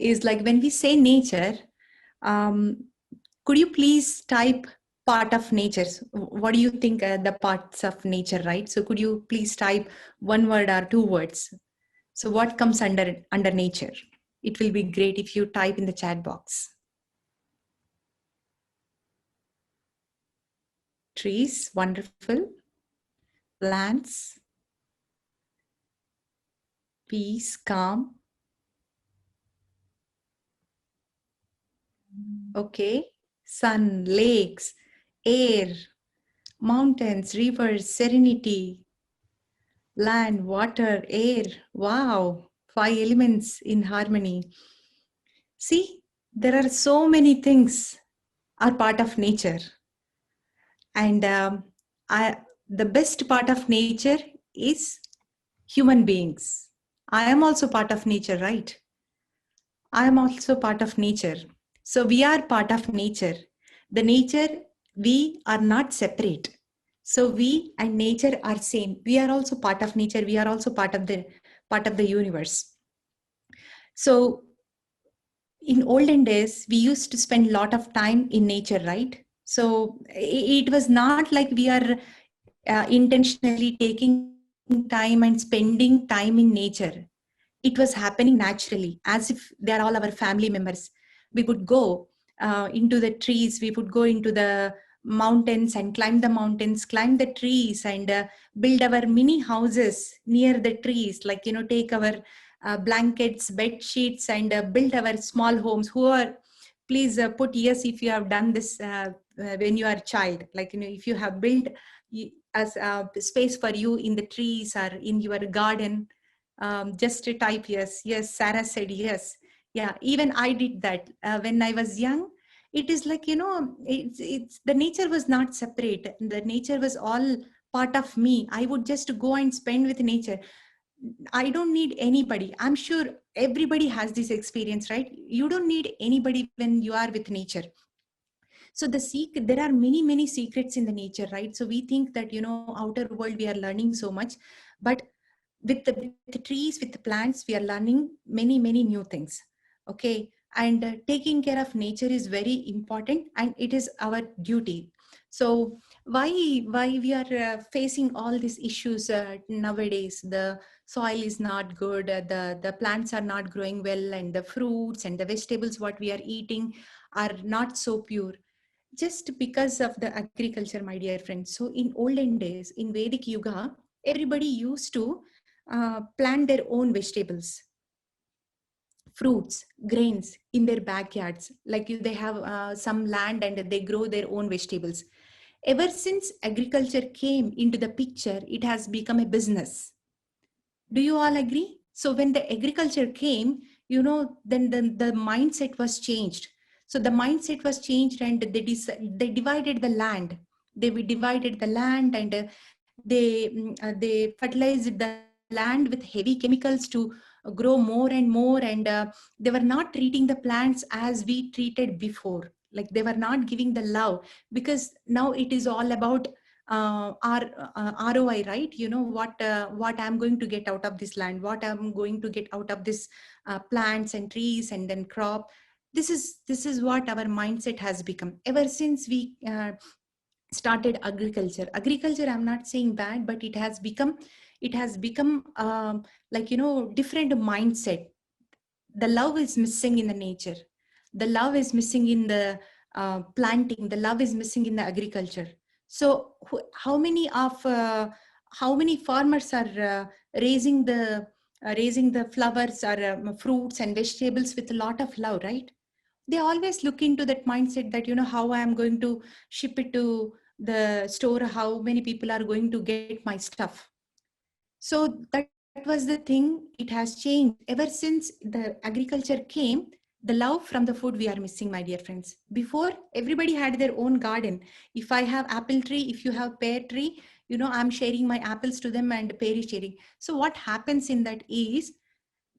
is like when we say nature, um, could you please type part of nature? What do you think the parts of nature, right? So could you please type one word or two words? So what comes under nature? It will be great if you type in the chat box. Trees, wonderful. Plants, peace, calm. Okay. Sun, lakes, air, mountains, rivers, serenity, land, water, air. Wow. 5 elements in harmony. See, there are so many things are part of nature. And the best part of nature is human beings. I am also part of nature, right? I am also part of nature. So we are part of nature. The nature, we are not separate. So we and nature are same. We are also part of nature. We are also part of the universe. So in olden days, we used to spend a lot of time in nature, right? So it was not like we are intentionally taking time and spending time in nature. It was happening naturally, as if they are all our family members. We would go into the trees, we would go into the mountains and climb the mountains, climb the trees, and build our mini houses near the trees, like, take our blankets, bed sheets, and build our small homes. Who are, please put yes if you have done this when you are a child, like, if you have built as a space for you in the trees or in your garden. Just to type yes. Yes, Sarah said yes. Yeah, even I did that when I was young. It is like, it's the nature was not separate. The nature was all part of me. I would just go and spend with nature. I don't need anybody. I'm sure everybody has this experience, right? You don't need anybody when you are with nature. So there are many secrets in the nature, right? So we think that, outer world we are learning so much, but with the trees, with the plants, we are learning many new things. Okay. And taking care of nature is very important, and it is our duty. So why we are facing all these issues nowadays? The soil is not good, the plants are not growing well, and the fruits and the vegetables what we are eating are not so pure, just because of the agriculture, my dear friends. So in olden days, in Vedic Yuga, everybody used to plant their own vegetables, fruits, grains in their backyards. Like they have some land and they grow their own vegetables. Ever since agriculture came into the picture, it has become a business. Do you all agree? So when the agriculture came, then the mindset was changed. So the mindset was changed, and they divided the land. They divided the land, and they fertilized the land with heavy chemicals to grow more and more. And they were not treating the plants as we treated before. Like they were not giving the love, because now it is all about ROI, right? What I'm going to get out of this land, what I'm going to get out of this plants and trees and then crop. This is what our mindset has become ever since we started agriculture. Agriculture, I'm not saying bad, but it has become like, different mindset. The love is missing in the nature. The love is missing in the planting. The love is missing in the agriculture. So how many farmers are raising the flowers or fruits and vegetables with a lot of love, right? They always look into that mindset that, how I am going to ship it to the store, how many people are going to get my stuff. So that was the thing. It has changed ever since the agriculture came. The love from the food we are missing, my dear friends. Before, everybody had their own garden. If I have apple tree, if you have pear tree, I'm sharing my apples to them and pear is sharing. So what happens in that is,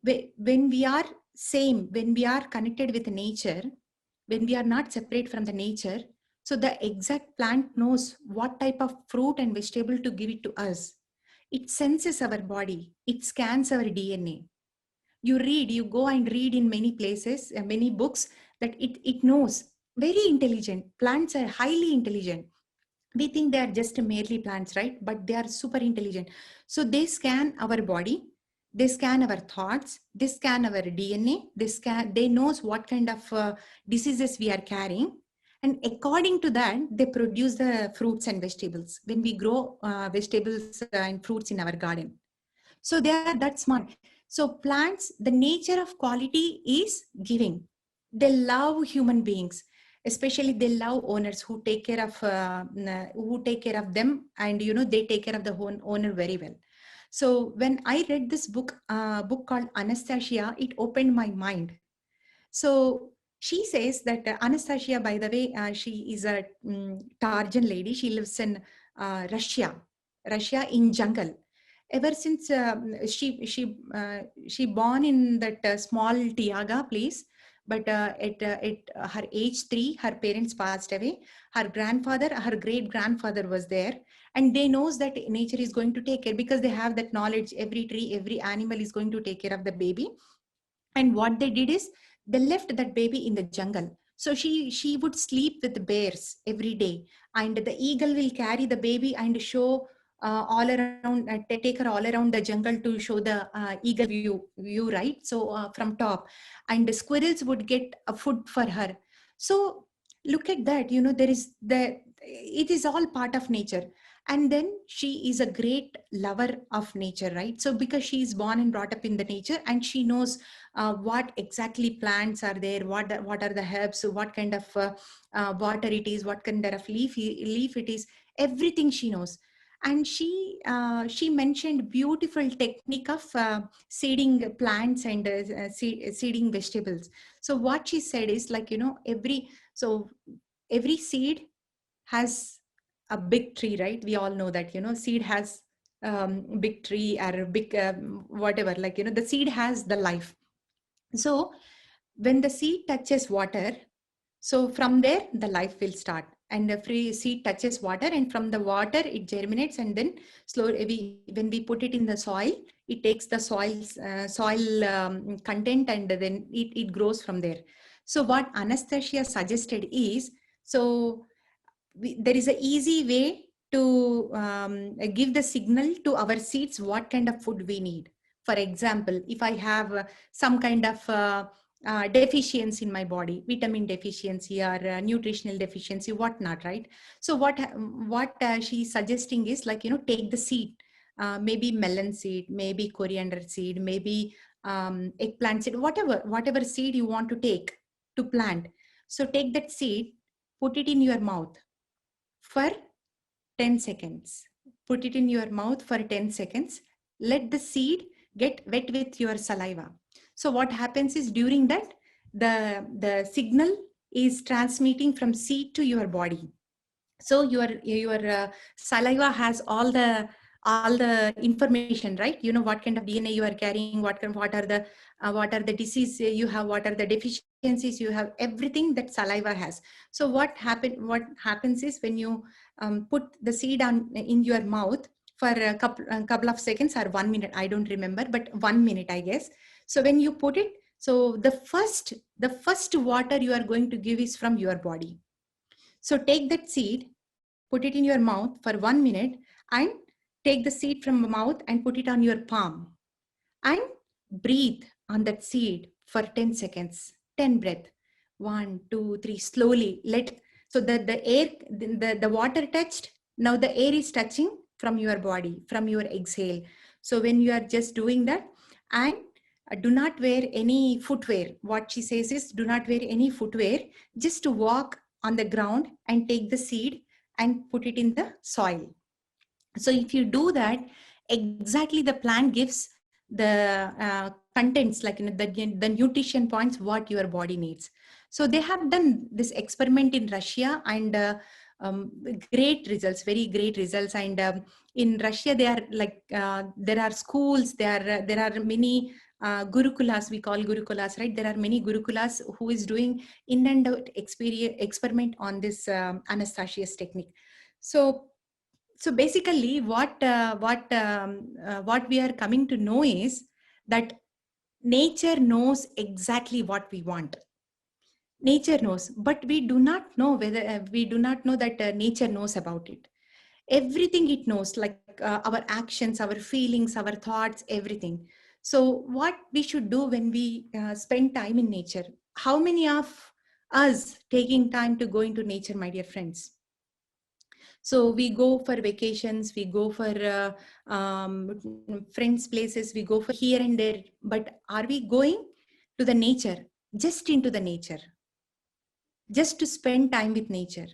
when we are same, when we are connected with nature, when we are not separate from the nature, so the exact plant knows what type of fruit and vegetable to give it to us. It senses our body, it scans our DNA. You read, you go and read in many places, many books, that it knows. Very intelligent. Plants are highly intelligent. We think they are just merely plants, right? But they are super intelligent. So they scan our body, they scan our thoughts, they scan our DNA, they knows what kind of diseases we are carrying, and according to that they produce the fruits and vegetables when we grow vegetables and fruits in our garden. So they are that smart. So plants, the nature of quality is giving. They love human beings, especially they love owners who take care of them, and they take care of the owner very well. So when I read this book called Anastasia, it opened my mind. So she says that Anastasia, by the way, she is a Tarjan lady. She lives in Russia in jungle. Ever since she born in that small Tiaga place, but at her age 3, her parents passed away. Her grandfather, her great grandfather was there, and they knows that nature is going to take care because they have that knowledge. Every tree, every animal is going to take care of the baby. And what they did is they left that baby in the jungle. So she would sleep with the bears every day, and the eagle will carry the baby and show all around, take her all around the jungle to show the eagle view, right? So from top, and the squirrels would get a food for her. So look at that, there is the it is all part of nature. And then she is a great lover of nature, right? So because she is born and brought up in the nature, and she knows what exactly plants are there, what are the herbs, what kind of water it is, what kind of leaf it is, everything she knows. And she mentioned beautiful technique of seeding plants and seeding vegetables. So what she said is, like, every seed has a big tree, right? We all know that, seed has big tree or big whatever, like, the seed has the life. So when the seed touches water, so from there the life will start, and the free seed touches water, and from the water it germinates, and then slowly when we put it in the soil, it takes the soil content, and then it grows from there. So what Anastasia suggested is, so there is an easy way to give the signal to our seeds what kind of food we need. For example, if I have some kind of deficiency in my body, vitamin deficiency or nutritional deficiency, whatnot, right? So what she's suggesting is, like, take the seed, maybe melon seed, maybe coriander seed, maybe eggplant seed, whatever seed you want to take to plant. So take that seed, put it in your mouth for 10 seconds. Put it in your mouth for 10 seconds. Let the seed get wet with your saliva. So what happens is, during that, the signal is transmitting from seed to your body. So your saliva has all the information, right? What kind of DNA you are carrying, what are the disease you have, what are the deficiencies you have, everything that saliva has. So what happens is, when you put the seed in your mouth for a couple of seconds or 1 minute, I don't remember, but 1 minute, I guess. So when you put it, so the first water you are going to give is from your body. So take that seed, put it in your mouth for 1 minute, and take the seed from the mouth and put it on your palm, and breathe on that seed for 10 seconds. 10 breath. 1, 2, 3, slowly. So that the air, the water touched, now the air is touching from your body, from your exhale. So when you are just doing that, and do not wear any footwear. What she says is, do not wear any footwear, just to walk on the ground and take the seed and put it in the soil. So if you do that, exactly the plant gives the contents, like, the nutrition points what your body needs. So they have done this experiment in Russia, and great results, very great results. And in Russia, they are like there are schools, there are many gurukulas, we call gurukulas, right? There are many gurukulas who is doing in and out experiment on this Anastasia's technique. So basically what we are coming to know is that Nature knows exactly what we want. Nature knows, but we do not know whether we do not know that nature knows about it. Everything it knows, like our actions, our feelings, our thoughts, everything. So what we should do when we spend time in nature? How many of us taking time to go into nature, my dear friends? So we go for vacations, we go for friends places, we go for here and there, but are we going to the nature, just into the nature, just to spend time with nature?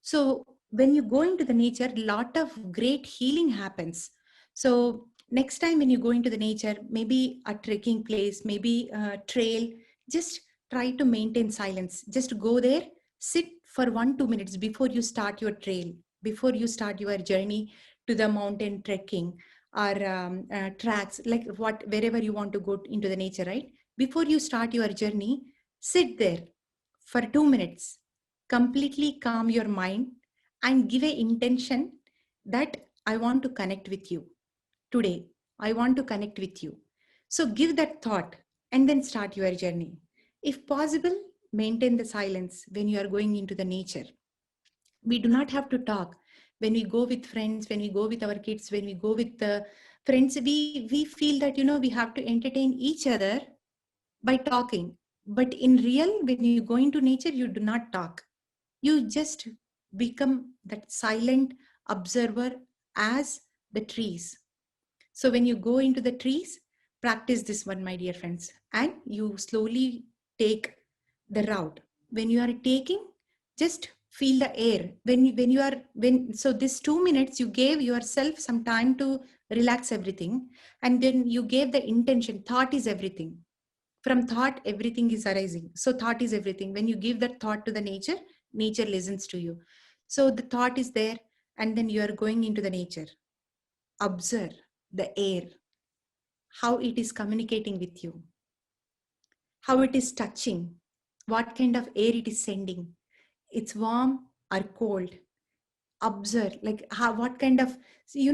So when you go into the nature, lot of great healing happens. So next time when you go into the nature, maybe a trekking place, maybe a trail, just try to maintain silence. Just go there, sit for 1 2 minutes before you start your trail, before you start your journey to the mountain trekking or tracks, like what wherever you want to go into the nature, right? Before you start your journey, sit there for 2 minutes, completely calm your mind and give a intention that I want to connect with you today. I want to connect with you. So give that thought and then start your journey. If possible, maintain the silence when you are going into the nature. We do not have to talk. When we go with friends, when we go with our kids, when we go with the friends, we feel that, we have to entertain each other by talking. But in real, when you go into nature, you do not talk. You just become that silent observer as the trees. So when you go into the trees, practice this one, my dear friends, and you slowly take the route. When you are taking, just feel the air. So this 2 minutes, you gave yourself some time to relax everything, and then you gave the intention. Thought is everything. From thought, everything is arising. So thought is everything. When you give that thought to the nature, nature listens to you. So the thought is there, and then you are going into the nature. Observe the air, how it is communicating with you, how it is touching, what kind of air it is sending. It's warm or cold. Observe, like how, what kind of,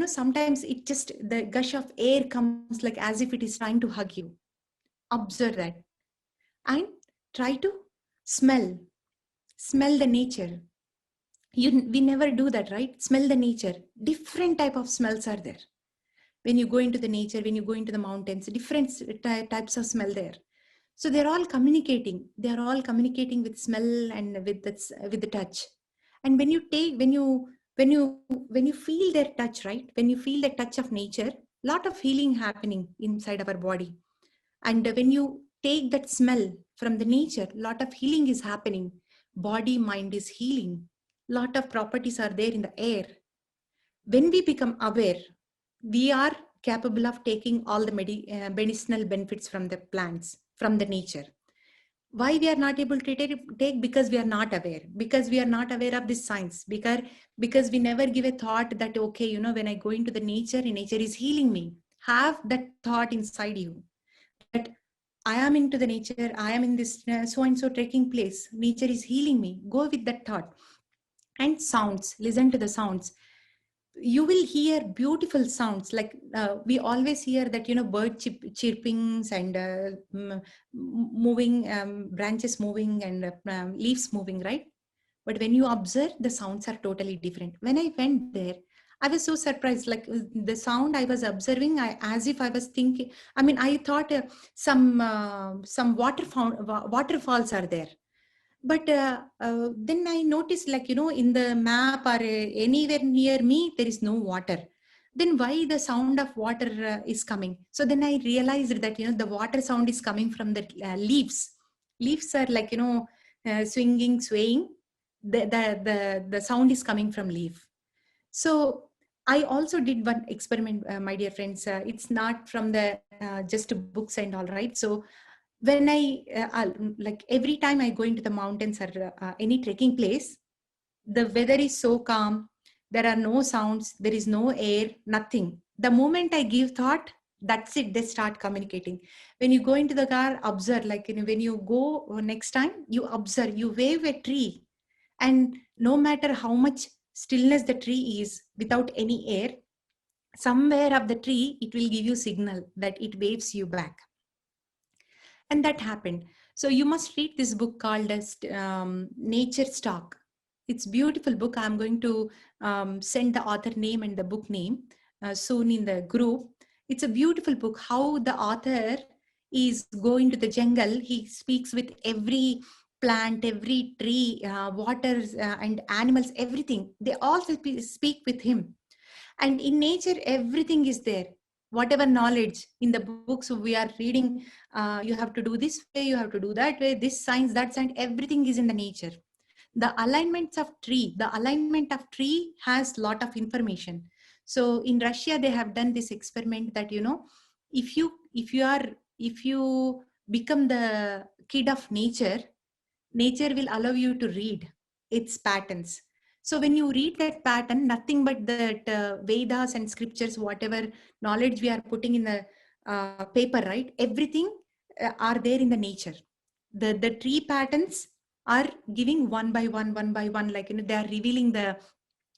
sometimes it just, the gush of air comes like as if it is trying to hug you. Observe that and try to smell, smell the nature. We never do that, right? Smell the nature. Different type of smells are there. When you go into the nature, when you go into the mountains, different types of smell there. So they're all communicating. They're all communicating with smell and with the touch. And when you take, when you feel their touch, right? When you feel the touch of nature, lot of healing happening inside our body. And when you take that smell from the nature, lot of healing is happening. Body, mind is healing. Lot of properties are there in the air. When we become aware, we are capable of taking all the medicinal benefits from the plants, from the nature. Why we are not able to take? Because we are not aware, because we are not aware of this science, because we never give a thought that, okay, when I go into the nature is healing me. Have that thought inside you that I am into the nature, I am in this so and so trekking place, nature is healing me. Go with that thought. And sounds, listen to the sounds. You will hear beautiful sounds, like we always hear that, bird chirpings and moving, branches moving and leaves moving, right? But when you observe, the sounds are totally different. When I went there, I was so surprised, like the sound I was observing, as if I was thinking, I mean, I thought some waterfalls are there. But then I noticed, like, in the map or anywhere near me, there is no water. Then why the sound of water is coming? So then I realized that, the water sound is coming from the leaves. Leaves are like, swinging, swaying. The sound is coming from leaf. So I also did one experiment, my dear friends. It's not from the just books and all, right? So when like every time I go into the mountains or any trekking place, the weather is so calm. There are no sounds. There is no air, nothing. The moment I give thought, that's it. They start communicating. When you go into the car, observe, like, when you go next time, you observe, you wave a tree, and no matter how much stillness the tree is without any air, somewhere of the tree, it will give you signal that it waves you back. And that happened. So you must read this book called as Nature Stock. It's beautiful book. I'm going to send the author name and the book name soon in the group. It's a beautiful book. How the author is going to the jungle. He speaks with every plant, every tree, waters and animals, everything. They all speak with him. And in nature, everything is there. Whatever knowledge in the books we are reading, you have to do this way, you have to do that way, this science, that science, everything is in the nature. The alignment of tree has lot of information. So in Russia, they have done this experiment that, if you become the kid of nature, nature will allow you to read its patterns. So when you read that pattern, nothing but that Vedas and scriptures, whatever knowledge we are putting in the paper, right? Everything are there in the nature. The tree patterns are giving one by one, like, they are revealing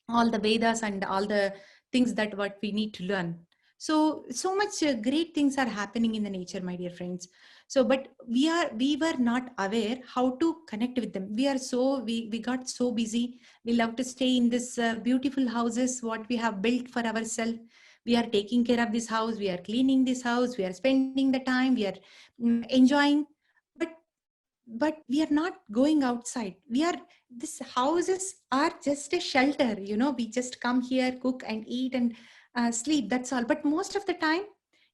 all the Vedas and all the things that what we need to learn. So much great things are happening in the nature, my dear friends. So, but we were not aware how to connect with them. We got so busy. We love to stay in this beautiful houses what we have built for ourselves. We are taking care of this house, we are cleaning this house, we are spending the time, we are enjoying, but we are not going outside. These houses are just a shelter, we just come here, cook and eat and sleep, that's all. But most of the time,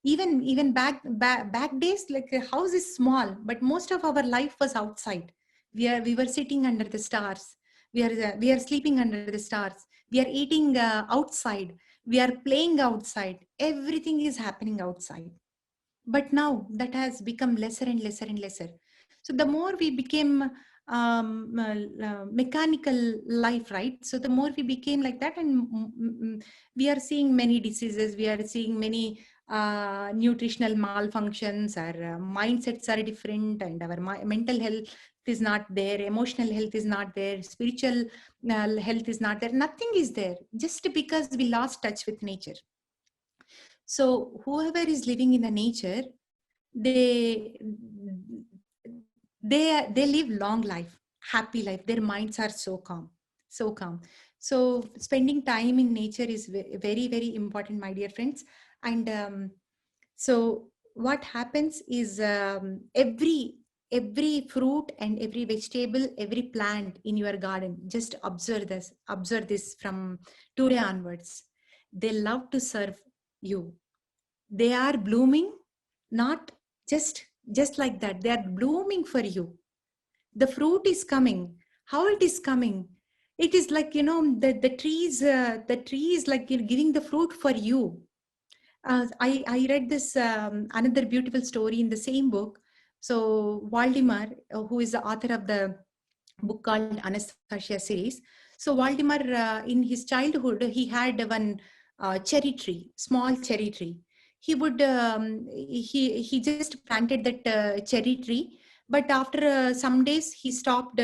even back days, like, a house is small, but most of our life was outside. We were sitting under the stars, we are sleeping under the stars, we are eating outside, we are playing outside, everything is happening outside. But now that has become lesser and lesser and lesser. So the more we became mechanical life, right? So the more we became like that, and we are seeing many diseases, we are seeing many nutritional malfunctions, our mindsets are different, and our mental health is not there, emotional health is not there, spiritual health is not there, nothing is there, just because we lost touch with nature. So whoever is living in the nature, they they live long life, happy life. Their minds are so calm, so calm. So spending time in nature is very, very important, my dear friends. And so what happens is, every fruit and every vegetable, every plant in your garden, just observe this from today onwards. They love to serve you. They are blooming, not just like that, they are blooming for you. The fruit is coming. How it is coming? It is like, the tree is like, giving the fruit for you. I read this another beautiful story in the same book. So Valdemar, who is the author of the book called Anastasia series. So Valdemar, in his childhood, he had one cherry tree, small cherry tree. He just planted that cherry tree, but after some days he stopped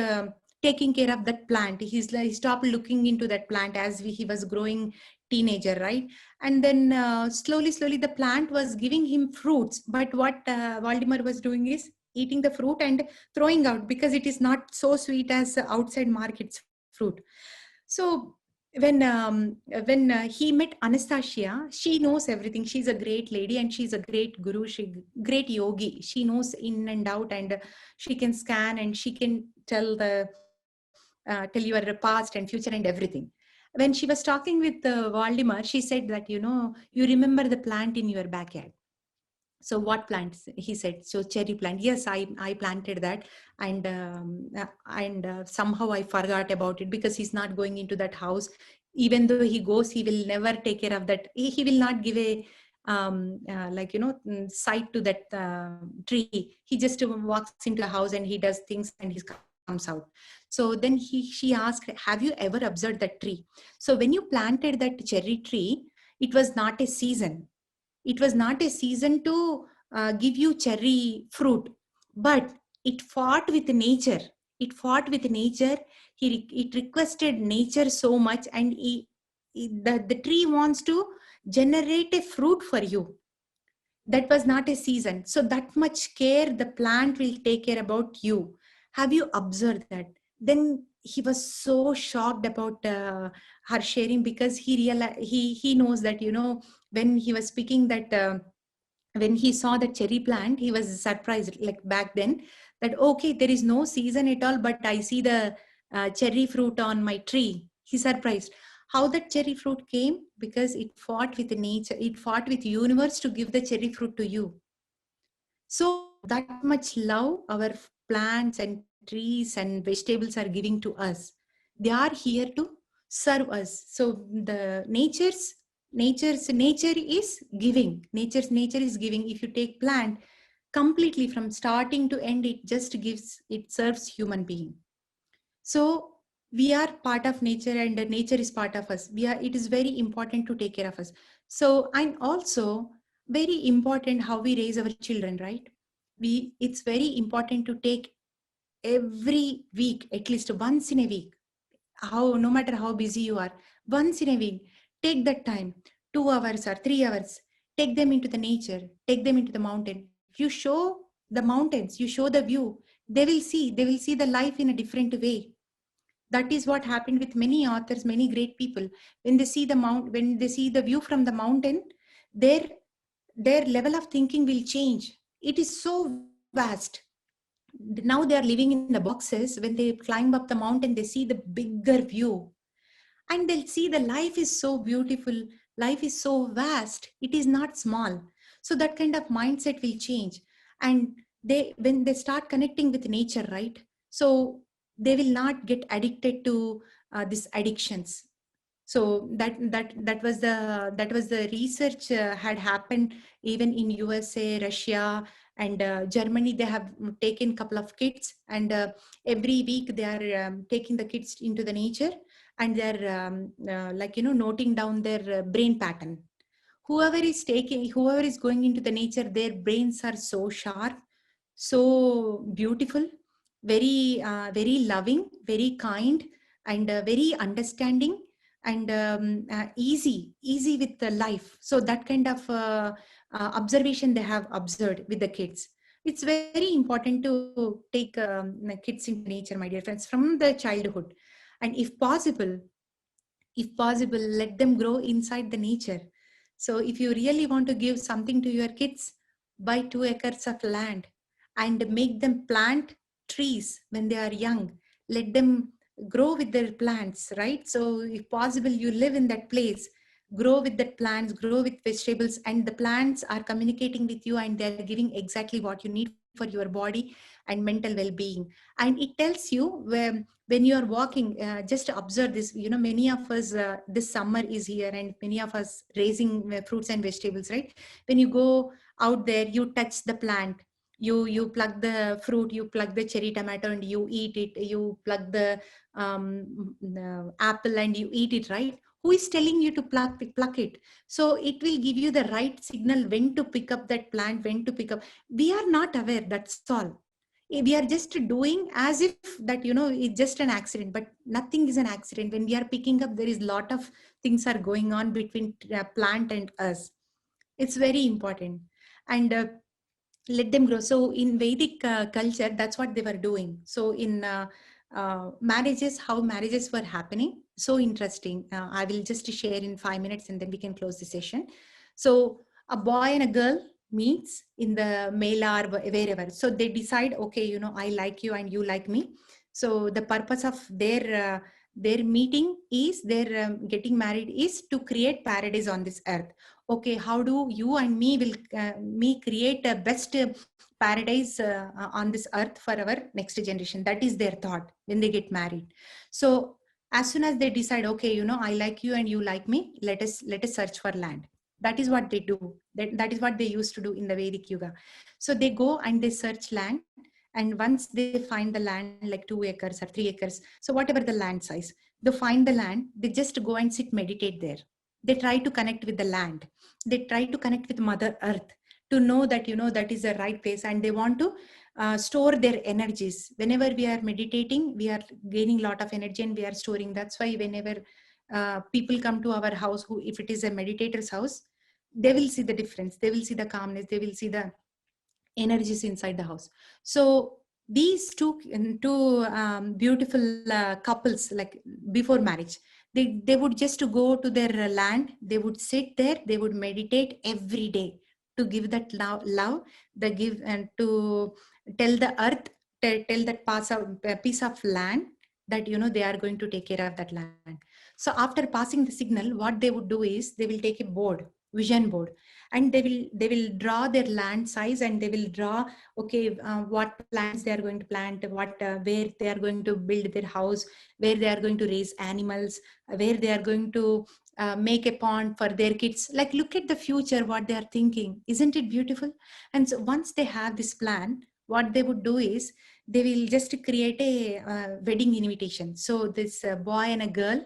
taking care of that plant. He stopped looking into that plant as he was growing teenager, right? And then slowly the plant was giving him fruits, but what Valdemar was doing is eating the fruit and throwing out, because it is not so sweet as outside market's fruit. So when he met Anastasia, she knows everything. She's a great lady and she's a great guru, great yogi. She knows in and out, and she can scan and she can tell your past and future and everything. When she was talking with Valdemar, she said that, you remember the plant in your backyard. So what plants? He said, so cherry plant. Yes, I planted that, and somehow I forgot about it, because he's not going into that house. Even though he goes, he will never take care of that. He will not give a sight to that tree. He just walks into the house and he does things and he comes out. So then she asked, have you ever observed that tree? So when you planted that cherry tree, it was not a season. It was not a season to give you cherry fruit, but it fought with nature. It fought with nature. It requested nature so much, and the tree wants to generate a fruit for you. that was not a season. So that much care the plant will take care about you. Have you observed that? Then he was so shocked about her sharing, because he realized, he knows that, when he was speaking that, when he saw the cherry plant, he was surprised, like back then, that okay, there is no season at all, but I see the cherry fruit on my tree. He surprised. How that cherry fruit came? Because it fought with nature, it fought with universe to give the cherry fruit to you. So that much love our plants and trees and vegetables are giving to us. They are here to serve us. So the nature is giving. Nature is giving. If you take plant completely from starting to end, it just gives, it serves human being. So we are part of nature, and nature is part of us. It is very important to take care of us. So, and also very important how we raise our children, right? It's very important to take every week, at least once in a week, no matter how busy you are, once in a week, take that time, 2 hours or 3 hours, take them into the nature, take them into the mountain. You show the mountains, you show the view, they will see the life in a different way. That is what happened with many authors, many great people. When they see when they see the view from the mountain, their their level of thinking will change. It is so vast. Now they are living in the boxes. When they climb up the mountain, they see the bigger view, and they'll see the life is so beautiful, life is so vast, it is not small. So that kind of mindset will change. And when they start connecting with nature, right, so they will not get addicted to these addictions. So that was the research had happened even in USA, Russia, and Germany. They have taken couple of kids, and every week they are taking the kids into the nature, and they're like, noting down their brain pattern. Whoever is going into the nature, their brains are so sharp, so beautiful, very loving, very kind, and very understanding, and easy with the life. So that kind of observation they have observed with the kids. It's very important to take the kids into nature, my dear friends, from the childhood. And if possible, let them grow inside the nature. So if you really want to give something to your kids, buy 2 acres of land and make them plant trees when they are young. Let them grow with their plants, right? So if possible, you live in that place, grow with the plants, grow with vegetables, and the plants are communicating with you, and they're giving exactly what you need for your body and mental well-being. And it tells you, when you are walking, just observe this. Many of us, this summer is here, and many of us raising fruits and vegetables, right? When you go out there, you touch the plant, you pluck the fruit, you pluck the cherry tomato and you eat it, you pluck the apple and you eat it, right? Who is telling you to pluck it? So it will give you the right signal when to pick up that plant, when to pick up. We are not aware, that's all. We are just doing as if that, it's just an accident, but nothing is an accident. When we are picking up, there is lot of things are going on between plant and us. It's very important. And let them grow. So in Vedic culture, that's what they were doing. So in marriages, how marriages were happening, so interesting. I will just share in 5 minutes, and then we can close the session. So a boy and a girl meets in the mela or wherever. So they decide, okay, I like you and you like me. So the purpose of their meeting is, their getting married is to create paradise on this earth. Okay, how do you and me create a best paradise on this earth for our next generation? That is their thought when they get married. So as soon as they decide, okay, I like you and you like me, let us search for land. That is what they do. That is what they used to do in the Vedic Yuga. So they go and they search land, and once they find the land, like 2 acres or 3 acres, so whatever the land size, they find the land, they just go and sit, meditate there. They try to connect with the land, they try to connect with Mother Earth, to know that, that is the right place, and they want to store their energies. Whenever we are meditating, we are gaining a lot of energy, and we are storing. That's why whenever people come to our house, who, if it is a meditator's house, they will see the difference, they will see the calmness, they will see the energies inside the house. So these two beautiful couples, like before marriage, they would just to go to their land, they would sit there, they would meditate every day to give that love, the give, and to tell the earth, tell that piece of land that they are going to take care of that land. So after passing the signal, what they would do is they will take a board, vision board, and they will draw their land size, and they will draw, okay, what plants they are going to plant, what where they are going to build their house, where they are going to raise animals, where they are going to make a pond for their kids. Like, look at the future, what they are thinking. Isn't it beautiful? And so once they have this plan, what they would do is they will just create a wedding invitation. So this boy and a girl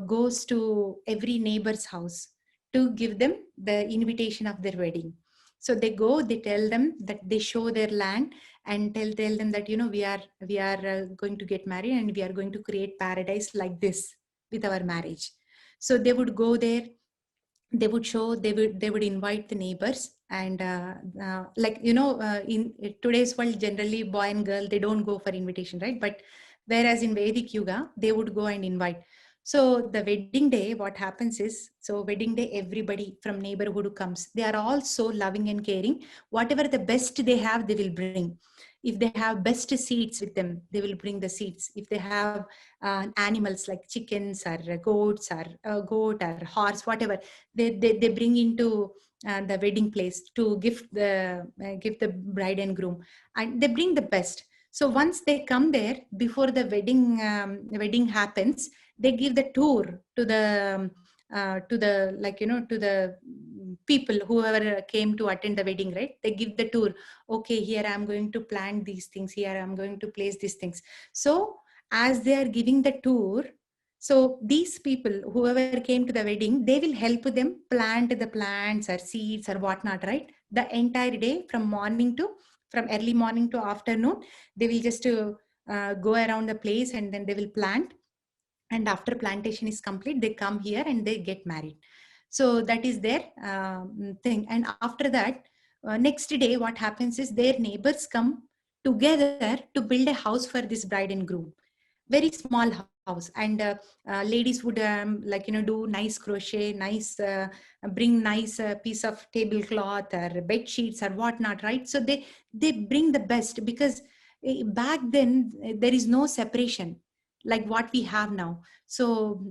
goes to every neighbor's house to give them the invitation of their wedding. So they go, they tell them that, they show their land and tell them that we are going to get married, and we are going to create paradise like this with our marriage. So they would go there, they would show, they would invite the neighbors, and in today's world, generally boy and girl, they don't go for invitation, right? But whereas in Vedic Yuga, they would go and invite. So the wedding day, what happens is, so wedding day, everybody from neighborhood comes, they are all so loving and caring. Whatever the best they have, they will bring. If they have best seeds with them, they will bring the seeds. If they have animals like chickens or goats or goat or horse, whatever, they bring into the wedding place to give the bride and groom, and they bring the best. So once they come there, before the wedding happens, they give the tour to the people whoever came to attend the wedding, right? They give the tour. Okay, here I'm going to plant these things, here I'm going to place these things. So as they are giving the tour, so these people, whoever came to the wedding, they will help them plant the plants or seeds or whatnot, right? The entire day, from early morning to afternoon, they will just go around the place, and then they will plant. And after plantation is complete, they come here and they get married. So that is their thing. And after that, next day, what happens is their neighbors come together to build a house for this bride and groom, very small house. And ladies would do nice crochet, nice bring nice piece of tablecloth or bed sheets or whatnot, right? So they bring the best, because back then there is no separation like what we have now. So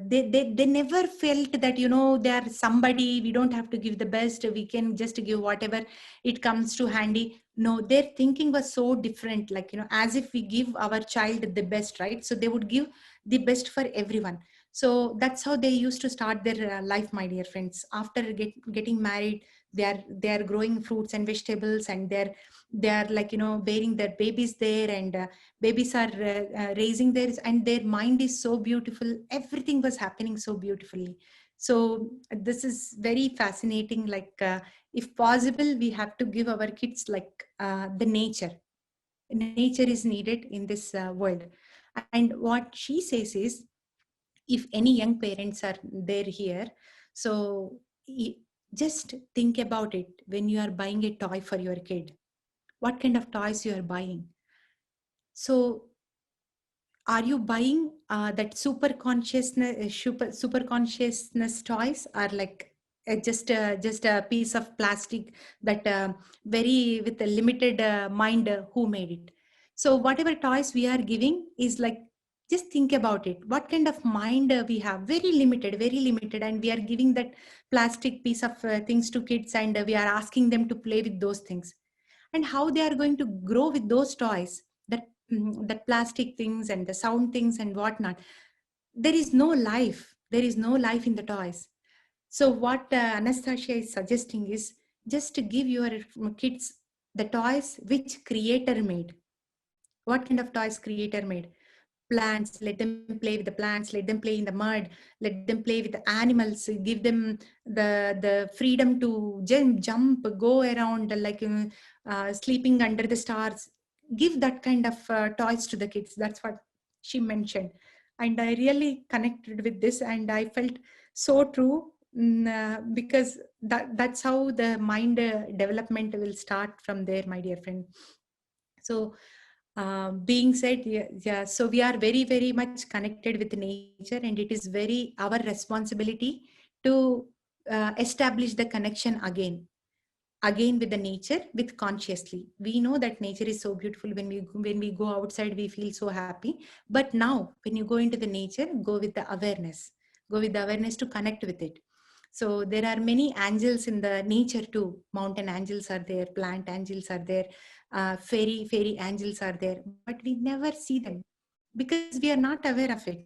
they never felt that they are somebody, we don't have to give the best, we can just give whatever it comes to handy. No, their thinking was so different, like as if we give our child the best, right? So they would give the best for everyone. So that's how they used to start their life, my dear friends. After getting married, they are growing fruits and vegetables, and they are bearing their babies there, and babies are raising theirs, and their mind is so beautiful, everything was happening so beautifully. So this is very fascinating. Like, if possible, we have to give our kids like the nature is needed in this world. And what she says is, if any young parents are there here, so just think about it. When you are buying a toy for your kid, what kind of toys you are buying? So are you buying that super consciousness toys, or like just a piece of plastic that very with a limited mind, who made it? So whatever toys we are giving is like, just think about it, what kind of mind we have, very limited, and we are giving that plastic piece of things to kids, and we are asking them to play with those things. And how they are going to grow with those toys, that plastic things and the sound things and whatnot. There is no life in the toys. So what Anastasia is suggesting is, just to give your kids the toys which creator made. What kind of toys creator made? Plants, let them play with the plants, let them play in the mud, let them play with the animals, give them the freedom to jump, go around, like sleeping under the stars. Give that kind of toys to the kids. That's what she mentioned. And I really connected with this, and I felt so true. Because that's how the mind development will start from there, my dear friend. So being said, yeah, so we are very, very much connected with nature, and it is very our responsibility to establish the connection again with the nature, with consciously. We know that nature is so beautiful. When we go outside, we feel so happy. But now when you go into the nature, go with the awareness to connect with it. So there are many angels in the nature too. Mountain angels are there, plant angels are there, fairy angels are there, but we never see them because we are not aware of it.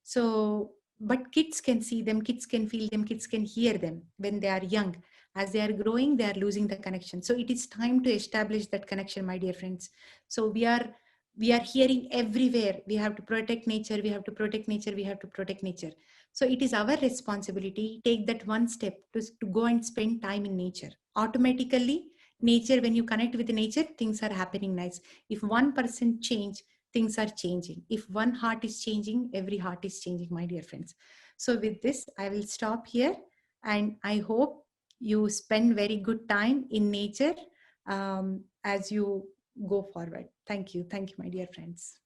So, but kids can see them, kids can feel them, kids can hear them when they are young. As they are growing, they are losing the connection. So it is time to establish that connection, my dear friends. So we are hearing everywhere. We have to protect nature. We have to protect nature. We have to protect nature. So it is our responsibility. Take that one step to go and spend time in nature. Automatically, nature. When you connect with nature, things are happening nice. If 1% change, things are changing. If one heart is changing, every heart is changing, my dear friends. So with this, I will stop here, and I hope you spend very good time in nature as you go forward. Thank you, my dear friends.